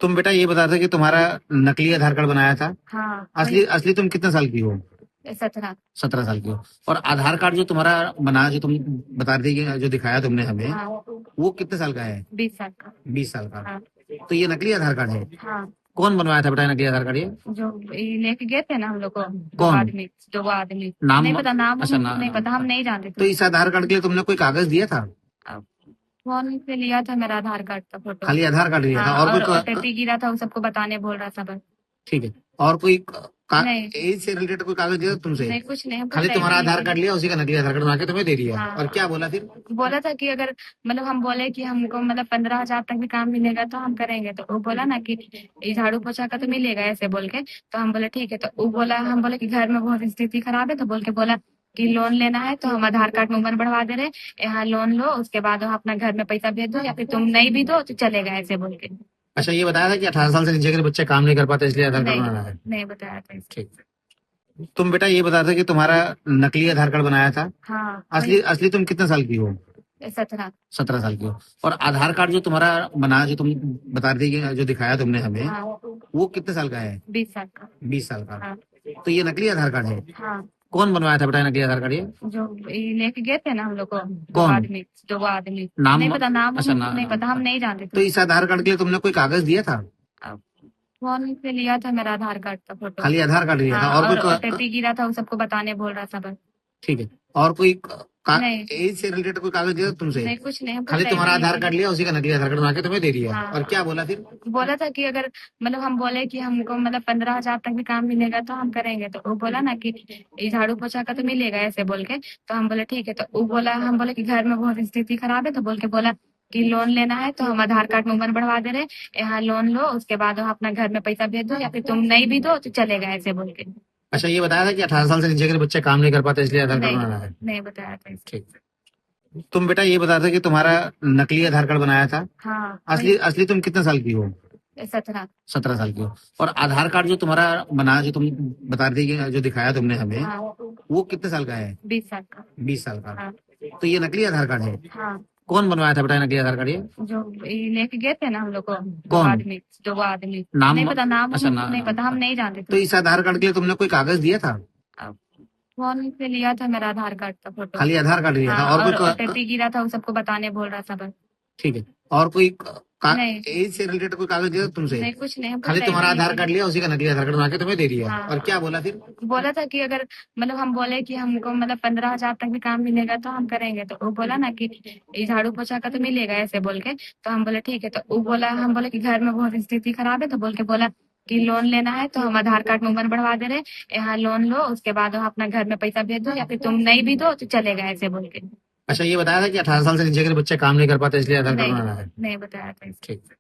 तुम बेटा ये बता रहे थे कि तुम्हारा नकली आधार कार्ड बनाया था। हाँ असली असली तुम कितने साल की हो? 17। 17 साल की हो। और आधार कार्ड जो तुम्हारा बना, जो तुम बता रही थी कि जो दिखाया तुमने हमें, हाँ वो कितने साल का है? 20 साल का। 20 साल का। हाँ तो ये नकली आधार कार्ड है? हाँ। कौन बनवाया था बेटा ये नकली आधार कार्ड ये? जो ये लेके गए थे ना हम लोग को, कौन? दो आदमी नाम? नहीं पता, नाम अच्छा नहीं पता, हम नहीं जानते तो थे। इस आधार कार्ड के लिए तुमने कोई कागज दिया था? अब फोन पे लिया था मेरा आधार कार्ड का फोटो। खाली आधार कार्ड दिया था हाँ, और और कोई ओटीपी गिरा था, वो सबको बताने बोल रहा था बस। ठीक है। और कोई नहीं एज से रिलेटेड कोई कागज दिया था तुमसे? नहीं, कुछ नहीं, हम खाली ऐसे तुम्हारा ही आधार कार्ड लिया, उसी का नकली आधार कार्ड बना के तुम्हें दे दिया। हाँ। और क्या बोला फिर? बोला था कि अगर मतलब हम बोले कि हमको मतलब 15,000 तक भी काम मिलेगा तो हम करेंगे, तो वो बोला ना कि ये झाड़ू पोछा का तो मिलेगा ऐसे बोल के। तो हम बोले ठीक है, तो वो बोला, हम बोले कि घर में बहुत स्थिति खराब है, तो बोल के बोला कि लोन लेना है तो हम आधार कार्ड में उम्र बढ़वा दे रहे हैं, यहाँ लोन लो, उसके बाद हम अपना घर में पैसा भेज दो, या फिर तुम नहीं भी दो तो चलेगा ऐसे बोल के। अच्छा, ये बताया था कि 18 साल से नीचे के बच्चे काम नहीं कर पाते, इसलिए आधार कार्ड नहीं बनाना है? नहीं बताया था इसको। ठीक। तुम बेटा ये बता रहे थे कि तुम्हारा नकली आधार कार्ड बनाया था। हाँ असली असली तुम कितने साल की हो? 17। 17 साल की हो। और आधार कार्ड जो तुम्हारा बना, जो तुम बता रही थी कि जो दिखाया तुमने हमें, हाँ वो कितने साल का है? 20 साल का। 20 साल का। हाँ तो ये नकली आधार कार्ड है? हाँ। कौन बनवाया था बेटा ये नकली आधार कार्ड ये? जो ये लेके गए थे ना हम लोग को, कौन? दो आदमी नाम? नहीं पता, नाम अच्छा नहीं पता, हम नहीं जानते तो थे। इस आधार कार्ड के लिए तुमने कोई कागज दिया था? अब फोन पे लिया था मेरा आधार कार्ड का फोटो। खाली आधार कार्ड दिया था हाँ, और और कोई ओटीपी गिरा था, वो सबको बताने बोल रहा था बस। ठीक है। और कोई नहीं एज से रिलेटेड कोई कागज दिया था तुमसे? नहीं, कुछ नहीं, हम खाली तुम्हारा आधार कार्ड लिया, उसी का नकली आधार कार्ड बना के तुम्हें दे दिया। हाँ। और क्या बोला फिर? बोला था कि अगर मतलब हम बोले कि हमको मतलब 15,000 तक भी काम मिलेगा तो हम करेंगे, तो वो बोला ना कि ये झाड़ू पोछा का तो मिलेगा ऐसे बोल के। तो हम बोले ठीक है, तो वो बोला, हम बोले कि घर में बहुत स्थिति खराब है, तो बोल के बोला कि लोन लेना है तो हम आधार कार्ड में उम्र बढ़वा दे रहे हैं, यहाँ लोन लो, उसके बाद हम अपना घर में पैसा भेज दो, या फिर तुम नहीं भी दो तो चलेगा ऐसे बोल के। अच्छा, ये बताया था कि 18 साल से नीचे के बच्चे काम नहीं कर पाते, इसलिए आधार कार्ड नहीं बनाना है? नहीं बताया था इसको। ठीक। तुम बेटा ये बता रहे थे कि तुम्हारा नकली आधार कार्ड बनाया था। हाँ असली असली तुम कितने साल की हो? 17। 17 साल की हो। और आधार कार्ड जो तुम्हारा बना, जो तुम बता रही थी कि जो दिखाया तुमने हमें, हाँ वो कितने साल का है? 20 साल का। 20 साल का। हाँ तो ये नकली आधार कार्ड है? हाँ। कौन बनवाया था बेटा ये नकली आधार कार्ड ये? जो ये लेके गए थे ना हम लोग को, कौन? दो आदमी नाम? नहीं पता, नाम अच्छा नहीं पता, हम नहीं जानते तो थे। इस आधार कार्ड के लिए तुमने कोई कागज दिया था? अब फोन पे लिया था मेरा आधार कार्ड का फोटो। खाली आधार कार्ड दिया था हाँ, और और कोई ओटीपी गिरा था, वो सबको बताने बोल रहा था बस। ठीक है। और कोई नहीं एज से रिलेटेड कोई कागज दिया था तुमसे? नहीं, कुछ नहीं, हम खाली तुम्हारा आधार कार्ड लिया, उसी का नकली आधार कार्ड बना के तुम्हें दे दिया। हाँ। और क्या बोला फिर? बोला था कि अगर मतलब हम बोले कि हमको मतलब 15,000 तक भी काम मिलेगा तो हम करेंगे, तो वो बोला ना कि ये झाड़ू पोछा का तो मिलेगा ऐसे बोल के। तो हम बोले ठीक है, तो वो बोला, हम बोले कि घर में बहुत स्थिति खराब है, तो बोल के बोला कि लोन लेना है तो हम आधार कार्ड में उम्र बढ़वा दे रहे हैं, यहाँ लोन लो, उसके बाद हम अपना घर में पैसा भेज दो, या फिर तुम नहीं भी दो तो चलेगा ऐसे बोल के। अच्छा, ये बताया था कि 18 साल से नीचे के बच्चे काम नहीं कर पाते, इसलिए आधार कार्ड नहीं बनाना है? नहीं बताया था इसको। ठीक।